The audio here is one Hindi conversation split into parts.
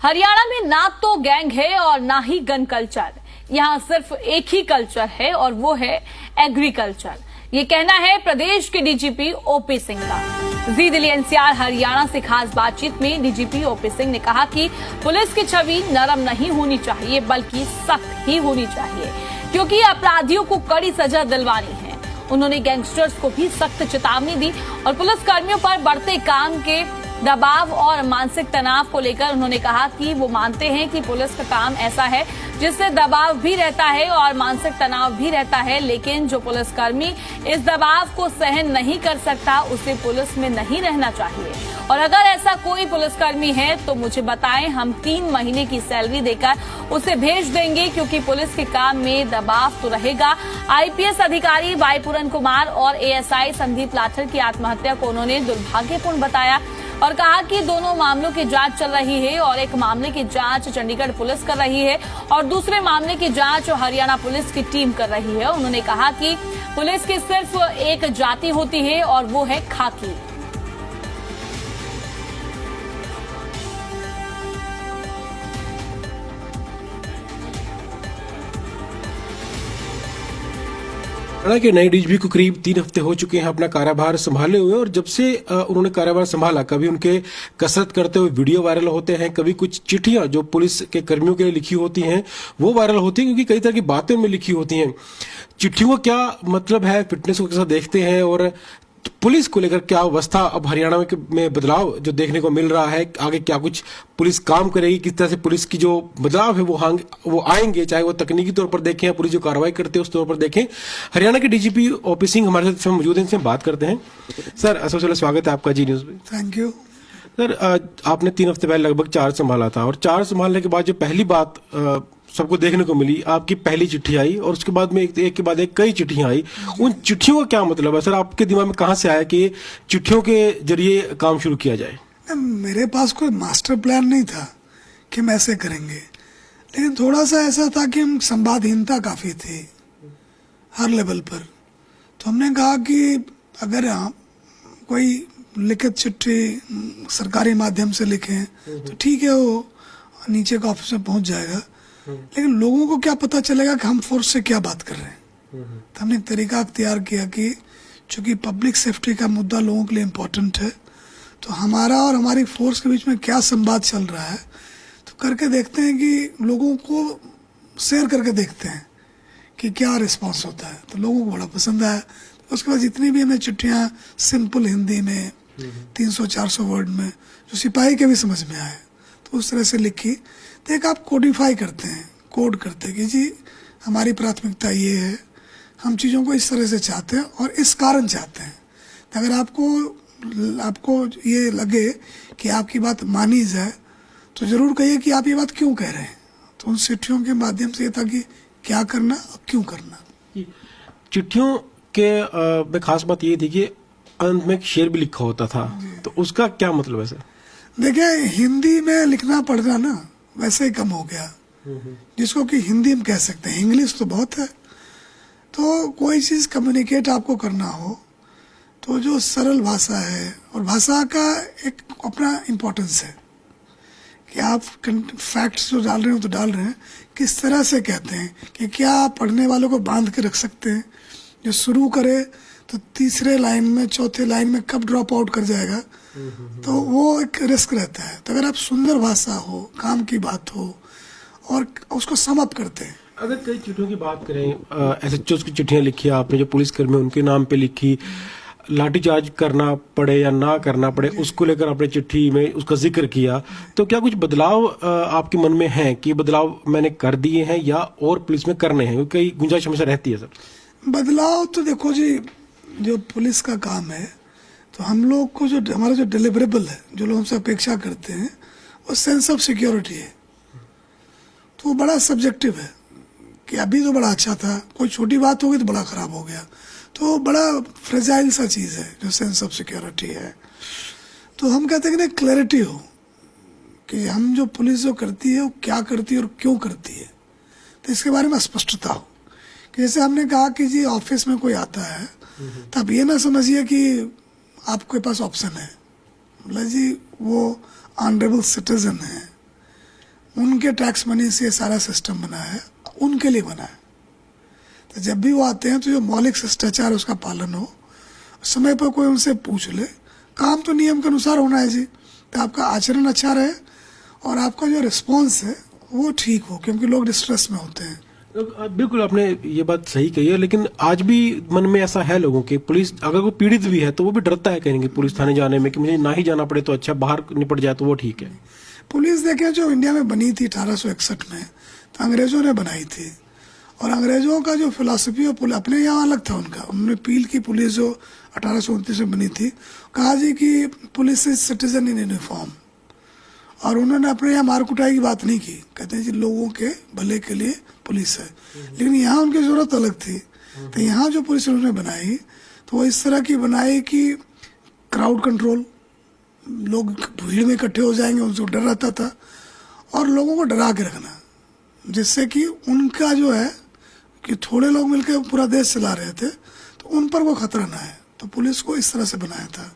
हरियाणा में ना तो गैंग है और ना ही गन कल्चर। यहाँ सिर्फ एक ही कल्चर है और वो है एग्रीकल्चर। ये कहना है प्रदेश के डीजीपी ओपी सिंह का। जी दिल्ली एनसीआर हरियाणा से खास बातचीत में डीजीपी ओपी सिंह ने कहा कि पुलिस की छवि नरम नहीं होनी चाहिए बल्कि सख्त ही होनी चाहिए, क्योंकि अपराधियों को कड़ी सजा दिलवानी है। उन्होंने गैंगस्टर्स को भी सख्त चेतावनी दी और पुलिस कर्मियों पर बढ़ते काम के दबाव और मानसिक तनाव को लेकर उन्होंने कहा कि वो मानते हैं कि पुलिस का काम ऐसा है जिससे दबाव भी रहता है और मानसिक तनाव भी रहता है, लेकिन जो पुलिसकर्मी इस दबाव को सहन नहीं कर सकता उसे पुलिस में नहीं रहना चाहिए। और अगर ऐसा कोई पुलिसकर्मी है तो मुझे बताएं, हम 3 महीने की सैलरी देकर उसे भेज देंगे, क्योंकि पुलिस के काम में दबाव तो रहेगा। आईपीएस अधिकारी वाई पूरन कुमार और एएसआई संदीप लाठर की आत्महत्या को उन्होंने दुर्भाग्यपूर्ण बताया और कहा कि दोनों मामलों की जांच चल रही है और एक मामले की जांच चंडीगढ़ पुलिस कर रही है और दूसरे मामले की जांच हरियाणा पुलिस की टीम कर रही है। उन्होंने कहा कि पुलिस की सिर्फ एक जाति होती है और वो है खाकी। हरियाणा के नए डीजीपी को करीब 3 हफ्ते हो चुके हैं अपना कार्यभार संभाले हुए, और जब से उन्होंने कार्यभार संभाला कभी उनके कसरत करते हुए वीडियो वायरल होते हैं, कभी कुछ चिट्ठियां जो पुलिस के कर्मियों के लिए लिखी होती हैं वो वायरल होती हैं, क्योंकि कई तरह की बातें उनमें लिखी होती हैं। चिट्ठियों का क्या मतलब है, फिटनेस को कैसा देखते हैं और पुलिस को लेकर क्या अवस्था अब हरियाणा में बदलाव जो देखने को मिल रहा है, आगे क्या कुछ पुलिस काम करेगी, किस तरह से पुलिस की जो बदलाव है वो आएंगे, चाहे वो तकनीकी तौर पर देखें या पुलिस जो कार्रवाई करते हैं उस तौर पर देखें। हरियाणा के डीजीपी ओपी सिंह हमारे साथ मौजूद हैं, इनसे बात करते हैं। सर, सबसे पहले स्वागत है आपका जी न्यूज में। Thank you sir. आपने 3 हफ्ते पहले लगभग 4 संभाला था और 4 संभालने के बाद जो पहली बात सबको देखने को मिली, आपकी पहली चिट्ठी आई और उसके बाद में एक के बाद एक कई चिट्ठियां आई। उन चिट्ठियों का क्या मतलब है सर? आपके दिमाग में कहां से आया कि चिट्ठियों के जरिए काम शुरू किया जाए? मेरे पास कोई मास्टर प्लान नहीं था कि हम ऐसे करेंगे, लेकिन थोड़ा सा ऐसा था कि हम संवादहीनता काफी थी हर लेवल पर। तो हमने कहा कि अगर हम कोई लिखित चिट्ठी सरकारी माध्यम से लिखें तो ठीक है, वो नीचे का ऑफिस में पहुंच जाएगा, लेकिन लोगों को क्या पता चलेगा कि हम फोर्स से क्या बात कर रहे हैं। तो हमने एक तरीका अख्तियार किया कि चूंकि पब्लिक सेफ्टी का मुद्दा लोगों के लिए इम्पोर्टेंट है, तो हमारा और हमारी फोर्स के बीच में क्या संवाद चल रहा है तो करके देखते हैं कि लोगों को शेयर करके देखते हैं कि क्या रिस्पांस होता है। तो लोगों को बड़ा पसंद आया। तो उसके बाद जितनी भी हमने चिट्ठियाँ सिंपल हिंदी में 300-400 वर्ड में जो सिपाही के भी समझ में आए तो उस तरह से लिखी। तो एक आप कोडिफाई करते हैं, कोड करते हैं कि जी हमारी प्राथमिकता ये है, हम चीज़ों को इस तरह से चाहते हैं और इस कारण चाहते हैं। तो अगर आपको ये लगे कि आपकी बात मानी जाए तो ज़रूर कहिए कि आप ये बात क्यों कह रहे हैं। तो उन चिट्ठियों के माध्यम से ये था कि क्या करना और क्यों करना। चिट्ठियों के में खास बात ये थी कि अंत में एक शेर भी लिखा होता था, तो उसका क्या मतलब है सर? देखिए, हिंदी में लिखना पढ़ना ना वैसे ही कम हो गया, जिसको कि हिंदी में कह सकते हैं, इंग्लिश तो बहुत है। तो कोई चीज़ कम्युनिकेट आपको करना हो तो जो सरल भाषा है, और भाषा का एक अपना इम्पोर्टेंस है कि आप फैक्ट्स जो डाल रहे हो तो डाल रहे हैं, किस तरह से कहते हैं कि क्या आप पढ़ने वालों को बांध के रख सकते हैं। जो शुरू करे तो तीसरे लाइन में चौथे लाइन में कब ड्रॉप आउट कर जाएगा, तो वो एक रिस्क रहता है। तो अगर आप सुंदर भाषा हो, काम की बात हो और उसको सम अप करते हैं। अगर कई चिट्ठियों की बात करें, एसएचओ की चिट्ठियां लिखी आपने, जो पुलिसकर्मी उनके नाम पे लिखी, लाठीचार्ज करना पड़े या ना करना पड़े उसको लेकर आपने चिट्ठी में उसका जिक्र किया, तो क्या कुछ बदलाव आपके मन में है कि बदलाव मैंने कर दिए हैं या और पुलिस में करने हैं? कई गुंजाइश हमेशा रहती है सर। बदलाव तो देखो जी, जो पुलिस का काम है तो हम लोग को जो हमारा जो डिलीवरेबल है, जो लोग हमसे अपेक्षा करते हैं, वो सेंस ऑफ सिक्योरिटी है। तो वो बड़ा सब्जेक्टिव है कि अभी तो बड़ा अच्छा था, कोई छोटी बात हो गई तो बड़ा खराब हो गया। तो बड़ा फ्रेजाइल सा चीज़ है जो सेंस ऑफ सिक्योरिटी है। तो हम कहते हैं कि ना क्लैरिटी हो कि हम जो पुलिस जो करती है वो क्या करती है और क्यों करती है, तो इसके बारे में स्पष्टता हो। कि जैसे हमने कहा कि जी ऑफिस में कोई आता है तो आप ये ना समझिए कि आपके पास ऑप्शन है, मतलब जी वो ऑनरेबल सिटीजन है उनके टैक्स मनी से ये सारा सिस्टम बना है, उनके लिए बना है। तो जब भी वो आते हैं तो जो मौलिक शिष्टाचार उसका पालन हो, समय पर कोई उनसे पूछ ले, काम तो नियम के अनुसार होना है जी, तो आपका आचरण अच्छा रहे और आपका जो रिस्पॉन्स है वो ठीक हो, क्योंकि लोग डिस्ट्रेस में होते हैं। बिल्कुल आपने ये बात सही कही है, लेकिन आज भी मन में ऐसा है लोगों के, पुलिस अगर वो पीड़ित भी है तो वो भी डरता है कहेंगे पुलिस थाने जाने में कि मुझे ना ही जाना पड़े तो अच्छा, बाहर निपट जाए तो वो ठीक है। पुलिस देखें जो इंडिया में बनी थी 1861 में, तो अंग्रेजों ने बनाई थी, और अंग्रेजों का जो फिलॉसफी और अपने यहाँ अलग था उनका। उन्होंने पील की पुलिस जो 1829 में बनी थी, कहा जी कि police is citizen in uniform, और उन्होंने अपने यहाँ मार कुटाई की बात नहीं की, कहते हैं जी लोगों के भले के लिए पुलिस है। लेकिन यहाँ उनकी जरूरत अलग थी, तो यहाँ जो पुलिस उन्होंने बनाई तो वो इस तरह की बनाई कि क्राउड कंट्रोल, लोग भीड़ में इकट्ठे हो जाएंगे, उनसे डर रहता था, और लोगों को डरा के रखना, जिससे कि उनका जो है कि थोड़े लोग मिलकर पूरा देश चला रहे थे तो उन पर वो खतरा ना है, तो पुलिस को इस तरह से बनाया था।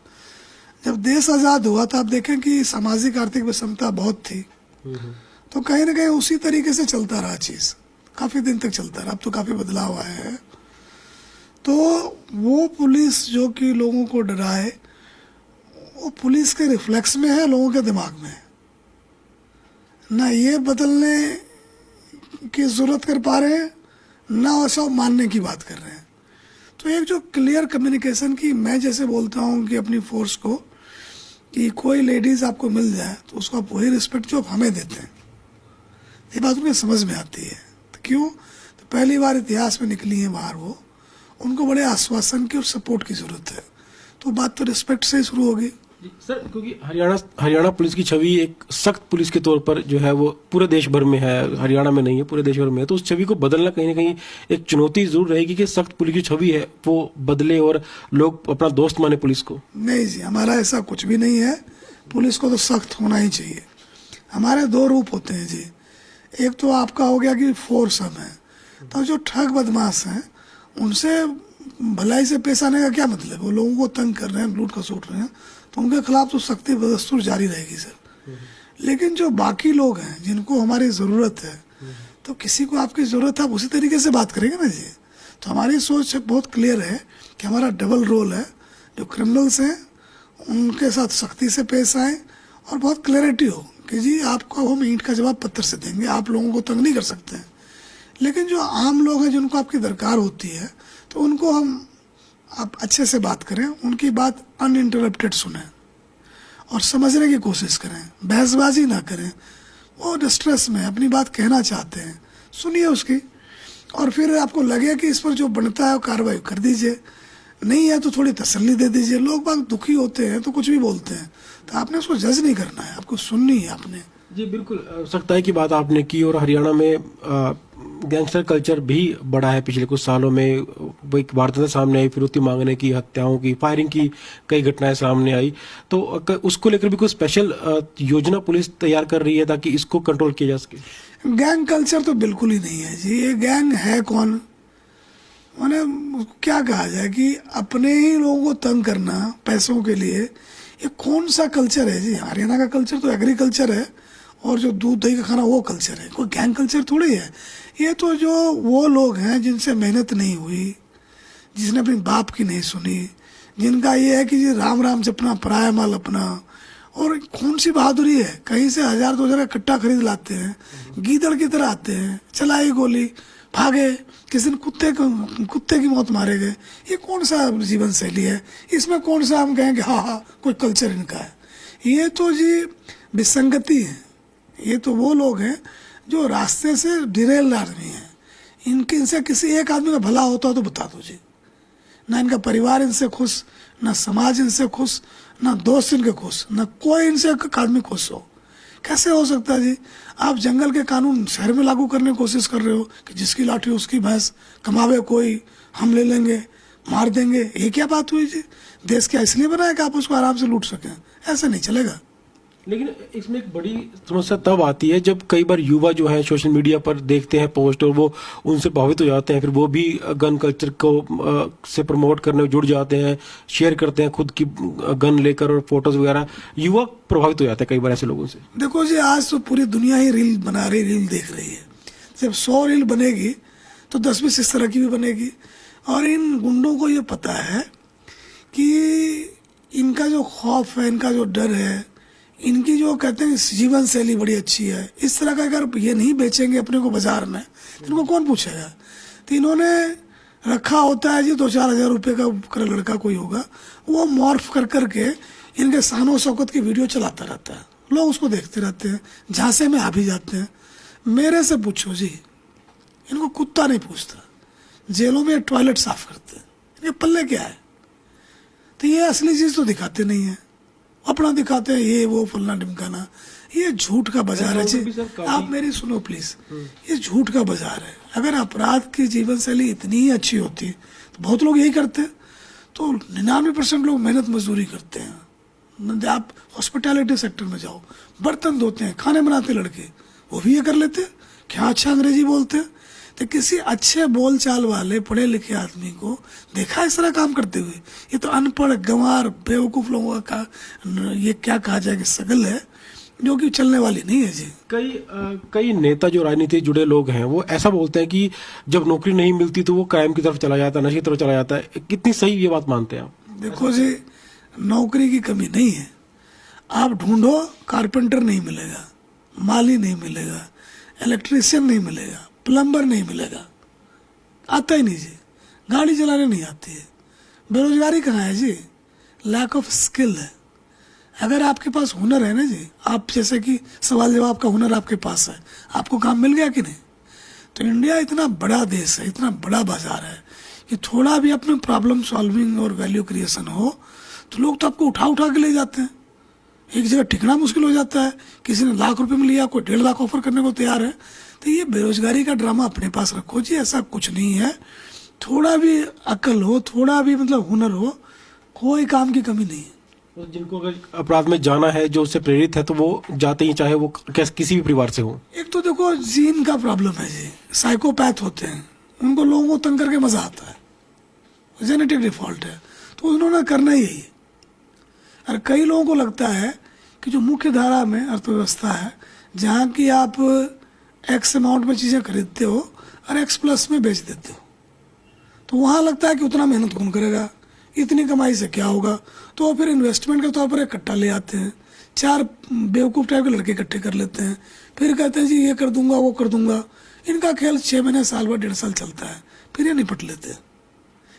जब देश आज़ाद हुआ तो आप देखें कि सामाजिक आर्थिक विषमता बहुत थी, तो कहीं ना कहीं उसी तरीके से चलता रहा चीज़, काफ़ी दिन तक चलता रहा। अब तो काफ़ी बदलाव आया है। तो वो पुलिस जो कि लोगों को डराए, वो पुलिस के रिफ्लेक्स में है, लोगों के दिमाग में है ना, ये बदलने की जरूरत कर पा रहे हैं ना, ऐसा मानने की बात कर रहे हैं। तो एक जो क्लियर कम्युनिकेशन की, मैं जैसे बोलता हूँ कि अपनी फोर्स को कि कोई लेडीज आपको मिल जाए तो उसको आप वही रिस्पेक्ट जो आप हमें देते हैं, ये बात उन्हें समझ में आती है। तो क्यों? तो पहली बार इतिहास में निकली है बाहर वो, उनको बड़े आश्वासन की और सपोर्ट की जरूरत है, तो बात तो रिस्पेक्ट से ही शुरू होगी। सर, क्योंकि हरियाणा पुलिस की छवि एक सख्त पुलिस के तौर पर जो है वो पूरे देश भर में है, हरियाणा में नहीं है, पूरे देश भर में है, तो उस छवि को बदलना कहीं ना कहीं एक चुनौती जरूर रहेगी कि सख्त पुलिस की छवि है वो बदले और लोग अपना दोस्त माने पुलिस को। नहीं जी, हमारा ऐसा कुछ भी नहीं है, पुलिस को तो सख्त होना ही चाहिए। हमारे दो रूप होते हैं जी, एक तो आपका हो गया कि फोर्स हम है, तो जो ठग बदमाश हैं उनसे भलाई से पेश आने का क्या मतलब, वो लोगों को तंग कर रहे हैं, लूट खसोट रहे हैं, तो उनके खिलाफ तो सख्ती बदस्तूर जारी रहेगी सर। लेकिन जो बाकी लोग हैं जिनको हमारी ज़रूरत है, तो किसी को आपकी ज़रूरत है आप उसी तरीके से बात करेंगे ना जी। तो हमारी सोच बहुत क्लियर है कि हमारा डबल रोल है, जो क्रिमिनल्स हैं उनके साथ सख्ती से पेश आए और बहुत क्लैरिटी हो कि जी आपको हम ईंट का जवाब पत्थर से देंगे, आप लोगों को तंग नहीं कर सकते हैं। लेकिन जो आम लोग हैं जिनको आपकी दरकार होती है, तो उनको आप अच्छे से बात करें, उनकी बात अनइंटरप्टेड सुने और समझने की कोशिश करें, बहसबाजी ना करें। वो डिस्ट्रेस में अपनी बात कहना चाहते हैं, सुनिए उसकी, और फिर आपको लगे कि इस पर जो बनता है वो कार्रवाई कर दीजिए, नहीं है तो थोड़ी तसल्ली दे दीजिए। लोग बाग दुखी होते हैं तो कुछ भी बोलते हैं, तो आपने उसको जज नहीं करना है, आपको सुननी है आपने। जी बिल्कुल, सख्ताई की बात आपने की, और हरियाणा में गैंगस्टर कल्चर भी बढ़ा है पिछले कुछ सालों में। वो एक वारदात सामने आई, फिरौती मांगने की, हत्याओं की, फायरिंग की कई घटनाएं सामने आई, तो उसको लेकर भी कोई स्पेशल योजना पुलिस तैयार कर रही है ताकि इसको कंट्रोल किया जा सके? गैंग कल्चर तो बिल्कुल ही नहीं है जी। ये गैंग है कौन, माने क्या कहा जाए कि अपने ही लोगों को तंग करना पैसों के लिए, ये कौन सा कल्चर है जी? हरियाणा का कल्चर तो एग्रीकल्चर है, और जो दूध दही का खाना वो कल्चर है, कोई गैंग कल्चर थोड़ी है। ये तो जो वो लोग हैं जिनसे मेहनत नहीं हुई, जिसने अपनी बाप की नहीं सुनी, जिनका ये है कि जी राम राम जपना पराया माल अपना, और कौन सी बहादुरी है, कहीं से 1000-2000 का कट्टा खरीद लाते हैं, गीदड़ की तरह आते हैं, चलाई गोली, भागे, किसी ने कुत्ते की मौत मारे गए। ये कौन सा जीवन शैली है? इसमें कौन सा हम कहेंगे हाँ कोई कल्चर इनका है? ये तो जी विसंगति है। ये तो वो लोग हैं जो रास्ते से डिरेल आदमी हैं। इनसे किसी एक आदमी का भला होता हो तो बता दो जी। ना इनका परिवार इनसे खुश, ना समाज इनसे खुश, ना दोस्त इनके खुश, ना कोई इनसे आदमी खुश हो। कैसे हो सकता है जी? आप जंगल के कानून शहर में लागू करने की कोशिश कर रहे हो कि जिसकी लाठी उसकी भैंस, कमावे कोई, हम ले लेंगे, मार देंगे। ये क्या बात हुई जी? देश क्या इसलिए बना है कि आप उसको आराम से लूट सकें? ऐसा नहीं चलेगा। लेकिन इसमें एक बड़ी समस्या तब आती है जब कई बार युवा जो है सोशल मीडिया पर देखते हैं पोस्ट और वो उनसे प्रभावित हो जाते हैं, फिर वो भी गन कल्चर को से प्रमोट करने में जुड़ जाते हैं, शेयर करते हैं खुद की गन लेकर और फोटोज वगैरह। युवा प्रभावित हो जाते हैं कई बार ऐसे लोगों से। देखो जी, आज तो पूरी दुनिया ही रील बना रही, रील देख रही है। जब 100 रील बनेगी तो 10-20 इस तरह की भी बनेगी। और इन गुंडों को ये पता है कि इनका जो खौफ है, इनका जो डर है, इनकी जो कहते हैं जीवन शैली बड़ी अच्छी है, इस तरह का अगर ये नहीं बेचेंगे अपने को बाजार में तो इनको कौन पूछेगा। तो इन्होंने रखा होता है जी 2-4 हज़ार रुपये का लड़का कोई होगा, वो मॉर्फ कर करके इनके शानो शौकत की वीडियो चलाता रहता है, लोग उसको देखते रहते हैं, झांसे में आ भी जाते हैं। मेरे से पूछो जी, इनको कुत्ता नहीं पूछता, जेलों में टॉयलेट साफ करते हैं, इनके पल्ले क्या है। तो ये असली चीज तो दिखाते नहीं है, अपना दिखाते हैं ये वो फलना ढिमकाना। ये झूठ का बाजार है जी। आप मेरी सुनो प्लीज, ये झूठ का बाजार है। अगर अपराध की जीवन शैली इतनी ही अच्छी होती तो बहुत लोग यही करते। तो 99% लोग मेहनत मजदूरी करते हैं। आप हॉस्पिटैलिटी सेक्टर में जाओ, बर्तन धोते हैं, खाने बनाते लड़के, वो भी ये कर लेते हैं। क्या अच्छा अंग्रेजी बोलते हैं। तो किसी अच्छे बोलचाल वाले पढ़े लिखे आदमी को देखा इस तरह काम करते हुए? ये तो अनपढ़ गंवार बेवकूफ लोगों का ये क्या कहा जाए कि शकल है जो कि चलने वाली नहीं है जी। कई नेता जो राजनीति जुड़े लोग हैं वो ऐसा बोलते हैं कि जब नौकरी नहीं मिलती तो वो क्राइम की तरफ चला जाता है, नशे की तरफ चला जाता है। कितनी सही ये बात मानते हैं आप? देखो जी, नौकरी की कमी नहीं है। आप ढूंढो, कारपेंटर नहीं मिलेगा, माली नहीं मिलेगा, इलेक्ट्रीशियन नहीं मिलेगा, प्लम्बर नहीं मिलेगा, आता ही नहीं जी। गाड़ी चलाने नहीं आती है। बेरोजगारी कहाँ है जी? लैक ऑफ स्किल है। अगर आपके पास हुनर है ना जी, आप जैसे कि सवाल जवाब का हुनर आपके पास है, आपको काम मिल गया कि नहीं? तो इंडिया इतना बड़ा देश है, इतना बड़ा बाजार है कि थोड़ा भी अपने प्रॉब्लम सॉल्विंग और वैल्यू क्रिएशन हो तो लोग तो आपको उठा उठा के ले जाते हैं। एक जगह टिकना मुश्किल हो जाता है। किसी ने लाख रुपए में लिया, कोई 1.5 लाख ऑफर करने को तैयार है। तो ये बेरोजगारी का ड्रामा अपने पास रखो जी, ऐसा कुछ नहीं है। थोड़ा भी अकल हो, थोड़ा भी मतलब हुनर हो, कोई काम की कमी नहीं है। तो जिनको अगर अपराध में जाना है, जो उससे प्रेरित है, तो वो जाते ही, चाहे वो किसी भी परिवार से हो। एक तो देखो जीन का प्रॉब्लम है जी, साइकोपैथ होते हैं, उनको लोगों को तंग करके मजा आता है, जेनेटिक डिफॉल्ट है, तो उन्होंने करना ही है। और कई लोगों को लगता है कि जो मुख्य धारा में अर्थव्यवस्था है, जहाँ की आप एक्स अमाउंट में चीज़ें खरीदते हो और एक्स प्लस में बेच देते हो, तो वहाँ लगता है कि उतना मेहनत कौन करेगा, इतनी कमाई से क्या होगा। तो फिर इन्वेस्टमेंट के तौर पर एक कट्टा ले आते हैं, 4 बेवकूफ़ टाइप के लड़के इकट्ठे कर लेते हैं, फिर कहते हैं जी ये कर दूंगा वो कर दूंगा। इनका खेल 6 महीने साल भर 1.5 साल चलता है, फिर ये निपट लेते हैं।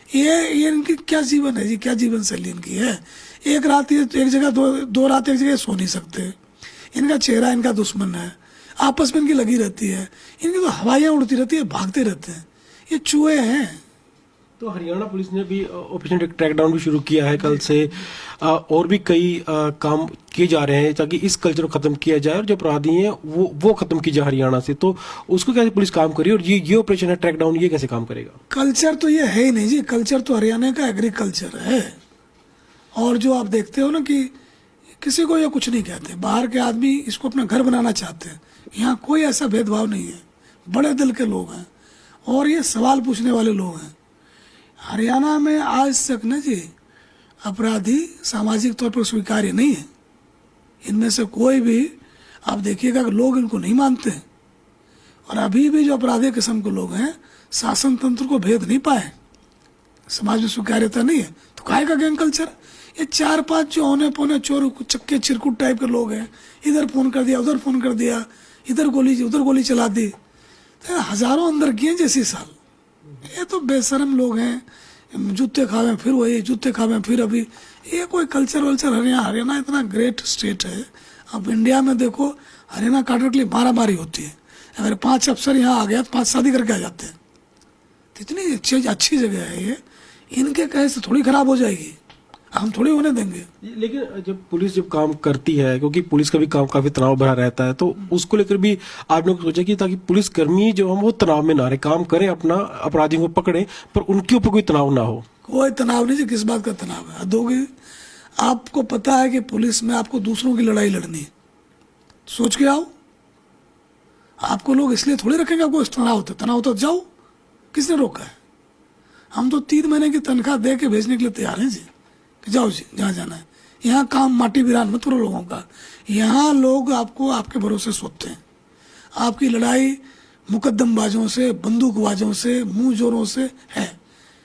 ये इनकी क्या जीवन है जी, क्या जीवन शैली इनकी है। एक रात ये एक जगह, दो रात एक जगह सो नहीं सकते। इनका चेहरा इनका दुश्मन है, आपस में इनकी लगी रहती है, इनकी तो हवाइयाँ उड़ती रहती है, भागते रहते हैं, ये चूहे हैं। तो हरियाणा पुलिस ने भी ऑपरेशन ट्रैकडाउन भी शुरू किया है कल से, और भी कई काम किए जा रहे हैं ताकि इस कल्चर को खत्म किया जाए और जो अपराधी हैं वो खत्म की जाए हरियाणा से। तो उसको कैसे पुलिस काम करी, और ये ऑपरेशन है ट्रैकडाउन, ये कैसे काम करेगा? कल्चर तो ये है ही नहीं जी, कल्चर तो हरियाणा का एग्रीकल्चर है। और जो आप देखते हो ना कि किसी को ये कुछ नहीं कहते, बाहर के आदमी इसको अपना घर बनाना चाहते हैं। यहाँ कोई ऐसा भेदभाव नहीं है, बड़े दिल के लोग हैं और ये सवाल पूछने वाले लोग हैं। हरियाणा में आज तक ना जी अपराधी सामाजिक तौर पर स्वीकार्य नहीं है। इनमें से कोई भी आप देखिएगा कि लोग इनको नहीं मानते हैं। और अभी भी जो अपराधी किस्म के लोग हैं शासन तंत्र को भेद नहीं पाए, समाज में स्वीकार्यता नहीं है, तो काहे का गैंग कल्चर। ये 4-5 जो औने पौने चोर चक्के चिरकुट टाइप के लोग हैं, इधर फोन कर दिया, उधर फोन कर दिया, इधर गोली उधर गोली चला दी, तो हजारों अंदर किए जैसी साल। ये तो बेशरम लोग हैं, जूते खावे फिर वही, जूते खावे फिर अभी। ये कोई कल्चर वल्चर हरियाणा इतना ग्रेट स्टेट है। अब इंडिया में देखो हरियाणा काटने के लिए मारामारी होती है, अगर 5 अफसर यहाँ आ गया तो 5 शादी करके आ जाते हैं। इतनी अच्छी जगह है ये, इनके कहे से थोड़ी खराब हो जाएगी, हम थोड़ी होने देंगे। लेकिन जब पुलिस काम करती है, क्योंकि पुलिस का भी काम काफी तनाव भरा रहता है, तो उसको लेकर भी आपने सोचा कि ताकि पुलिस कर्मी जो हम वो तनाव में ना रहे, काम करें अपना, अपराधियों को पकड़े, पर उनके ऊपर कोई तनाव ना हो। कोई तनाव नहीं जी, किस बात का तनाव है? दोगे आपको पता है कि पुलिस में आपको दूसरों की लड़ाई लड़नी है, सोच के आओ। आपको लोग इसलिए थोड़ी रखेंगे, आपको तनाव होता जाओ, किसने रोका है? हम तो 3 महीने की तनख्वाह दे के भेजने के लिए तैयार हैं जी, कि जाओ जी जहाँ जाना है। यहाँ काम माटी वीरान मत करो लोगों का। यहाँ लोग आपको आपके भरोसे सोते हैं। आपकी लड़ाई मुकद्दमबाजों से, बंदूकबाजों से, मुंह जोरों से है।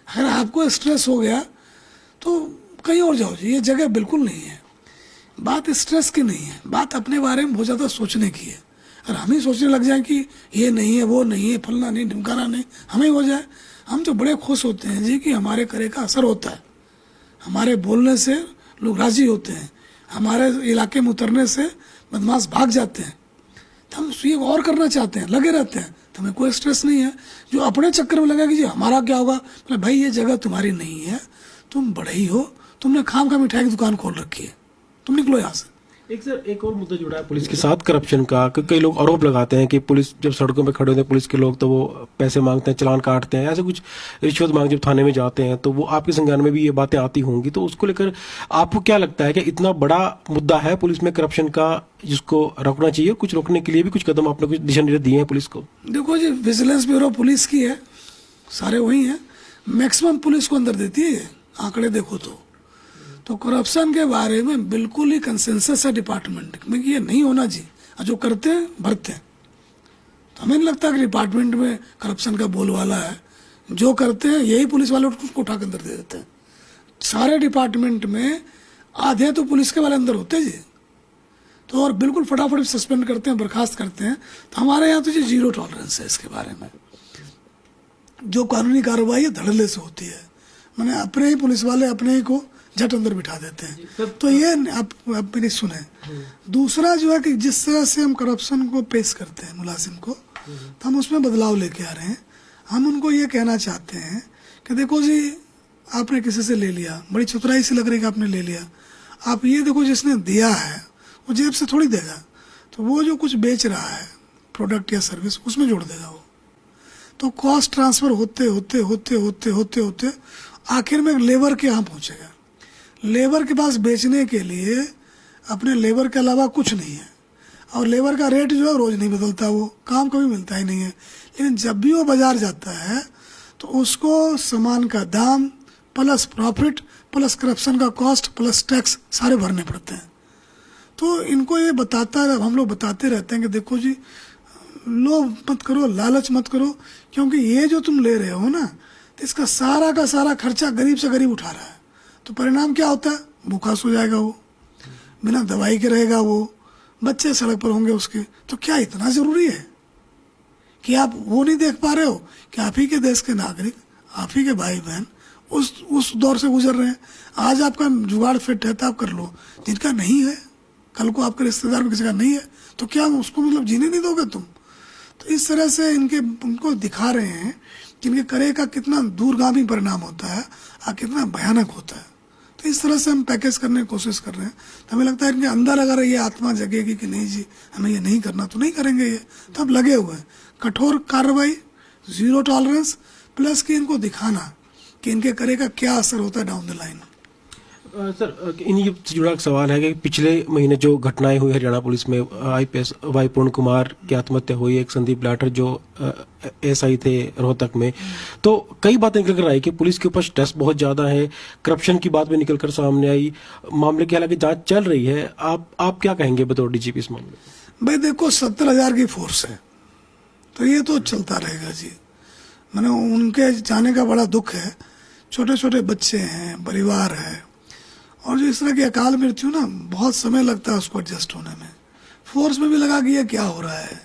अगर आपको स्ट्रेस हो गया तो कहीं और जाओ जी, ये जगह बिल्कुल नहीं है। बात स्ट्रेस की नहीं है, बात अपने बारे में बहुत ज़्यादा सोचने की है। अगर हम ही सोचने लग जाए कि ये नहीं है, वो नहीं है, फलना नहीं, ढिमकाना नहीं, हमें हो जाए, हम तो बड़े खुश होते हैं जी कि हमारे करे का असर होता है। हमारे बोलने से लोग राजी होते हैं, हमारे इलाके में उतरने से बदमाश भाग जाते हैं। तो हम ये और करना चाहते हैं, लगे रहते हैं, तो हमें कोई स्ट्रेस नहीं है। जो अपने चक्कर में लगा कि जी हमारा क्या होगा, मतलब भाई ये जगह तुम्हारी नहीं है, तुम बड़े ही हो, तुमने खाम खा मिठाई की दुकान खोल रखी है, तुम निकलो यहाँ से। एक और मुद्दा जुड़ा है पुलिस के साथ, करप्शन का। कई लोग आरोप लगाते हैं कि पुलिस जब सड़कों पे खड़े होते हैं पुलिस के लोग, तो वो पैसे मांगते हैं, चालान काटते हैं, ऐसे कुछ रिश्वत मांग जब थाने में जाते हैं, तो वो आपके संज्ञान में भी ये बातें आती होंगी। तो उसको लेकर आपको क्या लगता है कि इतना बड़ा मुद्दा है पुलिस में करप्शन का, जिसको रोकना चाहिए? कुछ रोकने के लिए भी कुछ कदम आपने कुछ दिशा निर्देश दिए हैं पुलिस को? देखो जी, विजिलेंस ब्यूरो पुलिस की है, सारे वही हैं, मैक्सिमम पुलिस को अंदर देती है। आंकड़े देखो तो करप्शन के बारे में बिल्कुल ही कंसेंसस है डिपार्टमेंट में कि ये नहीं होना जी, और जो करते हैं भरते हैं। तो हमें नहीं लगता कि डिपार्टमेंट में करप्शन का बोलवाला है। जो करते हैं यही पुलिस वाले उसको उठा के अंदर दे देते हैं। सारे डिपार्टमेंट में आधे तो पुलिस के वाले अंदर होते जी, तो और बिल्कुल फटाफट सस्पेंड करते हैं, बर्खास्त करते हैं। तो हमारे यहाँ तो जी 0 टॉलरेंस है इसके बारे में। जो कानूनी कार्रवाई है धड़ल्ले से होती है, मैंने अपने ही पुलिस वाले अपने ही को झट अंदर बिठा देते हैं। तो ये आप मेरी सुने। दूसरा जो है कि जिस तरह से हम करप्शन को पेश करते हैं मुलाजिम को, तो हम उसमें बदलाव लेके आ रहे हैं। हम उनको ये कहना चाहते हैं कि देखो जी, आपने किसी से ले लिया, बड़ी चतुराई से लग रही है कि आपने ले लिया, आप ये देखो जिसने दिया है वो जेब से थोड़ी देगा, तो वो जो कुछ बेच रहा है प्रोडक्ट या सर्विस उसमें जोड़ देगा वो। तो कॉस्ट ट्रांसफर होते होते होते होते होते होते आखिर में लेबर के यहाँ पहुंचेगा। लेबर के पास बेचने के लिए अपने लेबर के अलावा कुछ नहीं है, और लेबर का रेट जो है रोज नहीं बदलता, वो काम कभी मिलता ही नहीं है। लेकिन जब भी वो बाजार जाता है तो उसको सामान का दाम प्लस प्रॉफिट प्लस करप्शन का कॉस्ट प्लस टैक्स सारे भरने पड़ते हैं। तो इनको ये हम लोग बताते रहते हैं कि देखो जी, लोभ मत करो, लालच मत करो, क्योंकि ये जो तुम ले रहे हो ना, तो इसका सारा का सारा खर्चा गरीब से गरीब उठा रहा है। तो परिणाम क्या होता है? भूखा सो जाएगा वो, बिना दवाई के रहेगा वो, बच्चे सड़क पर होंगे उसके। तो क्या इतना जरूरी है कि आप वो नहीं देख पा रहे हो कि आप ही के देश के नागरिक, आप ही के भाई बहन उस दौर से गुजर रहे हैं। आज आपका जुगाड़ फिट है तो आप कर लो, जिनका नहीं है, कल को आपके रिश्तेदार में किसी का नहीं है, तो क्या उसको मतलब जीने नहीं दोगे तुम? तो इस तरह से उनको दिखा रहे हैं कि इनके करे का कितना दूरगामी परिणाम होता है और कितना भयानक होता है। तो इस तरह से हम पैकेज करने की कोशिश कर रहे हैं। तो हमें लगता है इनके अंदर अगर ये आत्मा जगेगी कि नहीं जी हमें ये नहीं करना, तो नहीं करेंगे ये। तो अब लगे हुए हैं, कठोर कार्रवाई, 0 टॉलरेंस, प्लस कि इनको दिखाना कि इनके करे का क्या असर होता है डाउन द लाइन। सर, इन्हीं से जुड़ा एक सवाल है कि पिछले महीने जो घटनाएं हुई हरियाणा पुलिस में, IPS वाई पूर्ण कुमार की आत्महत्या हुई, एक संदीप लाठर जो SI थे रोहतक में, तो कई बातें निकल कर आई कि पुलिस के ऊपर स्ट्रेस बहुत ज्यादा है, करप्शन की बात भी निकल कर सामने आई, मामले की हालांकि जांच चल रही है। आप क्या कहेंगे बतौर DGP इस मामले में? भाई देखो, 70,000 की फोर्स है, तो ये तो चलता रहेगा जी। मैंने उनके जाने का बड़ा दुख है, छोटे छोटे बच्चे हैं, परिवार है, और जो इस तरह की अकाल मृत्यु ना, बहुत समय लगता है उसको एडजस्ट होने में। फोर्स में भी लगा कि ये क्या हो रहा है,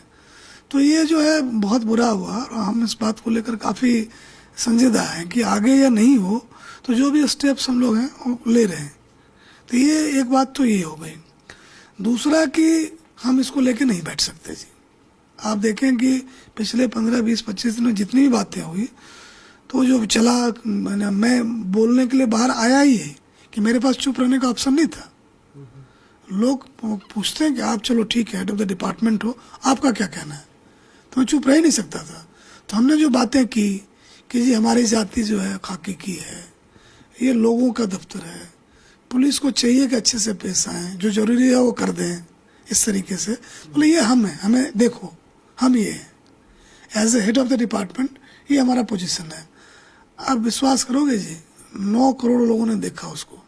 तो ये जो है बहुत बुरा हुआ, और हम इस बात को लेकर काफ़ी संजीदा हैं कि आगे ये नहीं हो, तो जो भी स्टेप्स हम लोग हैं वो ले रहे हैं। तो ये एक बात तो ये हो गई। दूसरा कि हम इसको लेके नहीं बैठ सकते जी। आप देखें कि पिछले 15, 20, 25 दिन में जितनी भी बातें हुई, तो जो चला, मैं बोलने के लिए बाहर आया ही है कि मेरे पास चुप रहने का ऑप्शन नहीं था। लोग पूछते हैं कि आप चलो ठीक है, हेड ऑफ द डिपार्टमेंट हो, आपका क्या कहना है, तो मैं चुप रह ही नहीं सकता था। तो हमने जो बातें की कि जी हमारी जाति जो है खाकी की है, ये लोगों का दफ्तर है, पुलिस को चाहिए कि अच्छे से पेश आए, जो जरूरी है वो कर दें, इस तरीके से। बोले ये हम हैं, हमें देखो हम ये हैं, as a head of the department ये हमारा पोजीशन है। आप विश्वास करोगे जी, 9 करोड़ लोगों ने देखा उसको,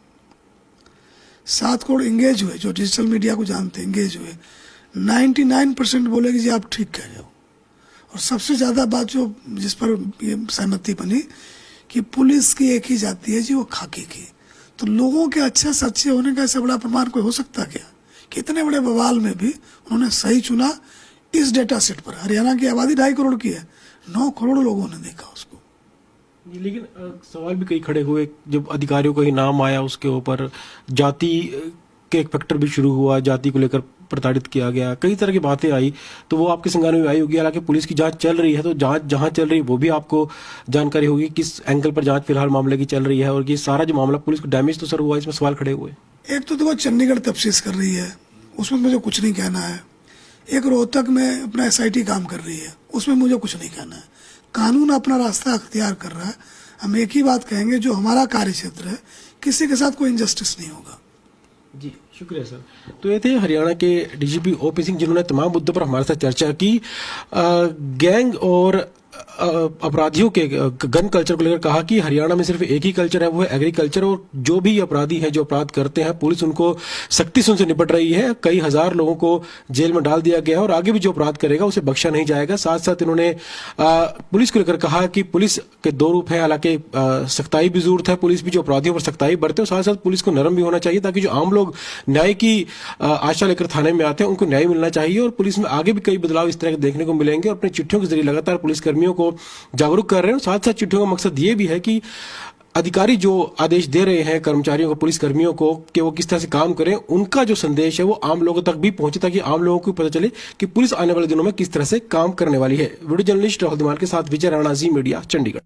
7 करोड़ इंगेज हुए, जो डिजिटल मीडिया को जानते हैं इंगेज हुए। 99% बोले कि जी आप ठीक कह रहे हो। और सबसे ज़्यादा बात जो जिस पर ये सहमति बनी कि पुलिस की एक ही जाति है जी, वो खाकी की। तो लोगों के अच्छे सच्चे होने का ऐसा बड़ा प्रमाण कोई हो सकता क्या? कि इतने बड़े बवाल में भी उन्होंने सही चुना इस डेटा सेट पर। हरियाणा की आबादी 2.5 करोड़ की है, 9 करोड़ लोगों ने देखा उसको। लेकिन सवाल भी कई खड़े हुए जब अधिकारियों का ही नाम आया, उसके ऊपर जाति के एक फैक्टर भी शुरू हुआ, जाति को लेकर प्रताड़ित किया गया, कई तरह की बातें आई, तो वो आपके संज्ञान में आई होगी। हालांकि पुलिस की जांच चल रही है, तो जांच जहां चल रही है वो भी आपको जानकारी होगी किस एंगल पर जांच फिलहाल मामले की चल रही है, और ये सारा जो मामला पुलिस को डैमेज तो सर हुआ, इसमें सवाल खड़े हुए। एक तो देखो चंडीगढ़ तफ्तीश कर रही है, उसमें मुझे कुछ नहीं कहना है। एक रोहतक में अपना SIT काम कर रही है, उसमें मुझे कुछ नहीं कहना है। कानून अपना रास्ता अख्तियार कर रहा है। हम एक ही बात कहेंगे, जो हमारा कार्य क्षेत्र है, किसी के साथ कोई इनजस्टिस नहीं होगा। जी शुक्रिया सर। तो ये थे हरियाणा के DGP OP सिंह, जिन्होंने तमाम मुद्दों पर हमारे साथ चर्चा की। गैंग और अपराधियों के गन कल्चर को लेकर कहा कि हरियाणा में सिर्फ एक ही कल्चर है, वो है एग्रीकल्चर, और जो भी अपराधी हैं जो अपराध करते हैं पुलिस उनको सख्ती से उनसे निपट रही है। कई हजार लोगों को जेल में डाल दिया गया है और आगे भी जो अपराध करेगा उसे बख्शा नहीं जाएगा। साथ साथ इन्होंने पुलिस को लेकर कहा कि पुलिस के 2 रूप हैं, हालांकि सख्ताई भी जरूरत है, पुलिस भी जो अपराधियों पर सख्ताई बरते, और साथ साथ पुलिस को नरम भी होना चाहिए, ताकि जो आम लोग न्याय की आशा लेकर थाने में आते हैं उनको न्याय मिलना चाहिए। और पुलिस में आगे भी कई बदलाव इस तरह के देखने को मिलेंगे, और अपनी चिट्ठियों के जरिए लगातार पुलिस कर्मियों को जागरूक कर रहे हैं। साथ साथ चिट्ठियों का मकसद ये भी है कि अधिकारी जो आदेश दे रहे हैं कर्मचारियों को, पुलिस कर्मियों को, कि वो किस तरह से काम करें, उनका जो संदेश है वो आम लोगों तक भी पहुंचे, ताकि आम लोगों को पता चले कि पुलिस आने वाले दिनों में किस तरह से काम करने वाली है। वीडियो जर्नलिस्ट राहुल धीमान के साथ विजय राणा, जी मीडिया, चंडीगढ़।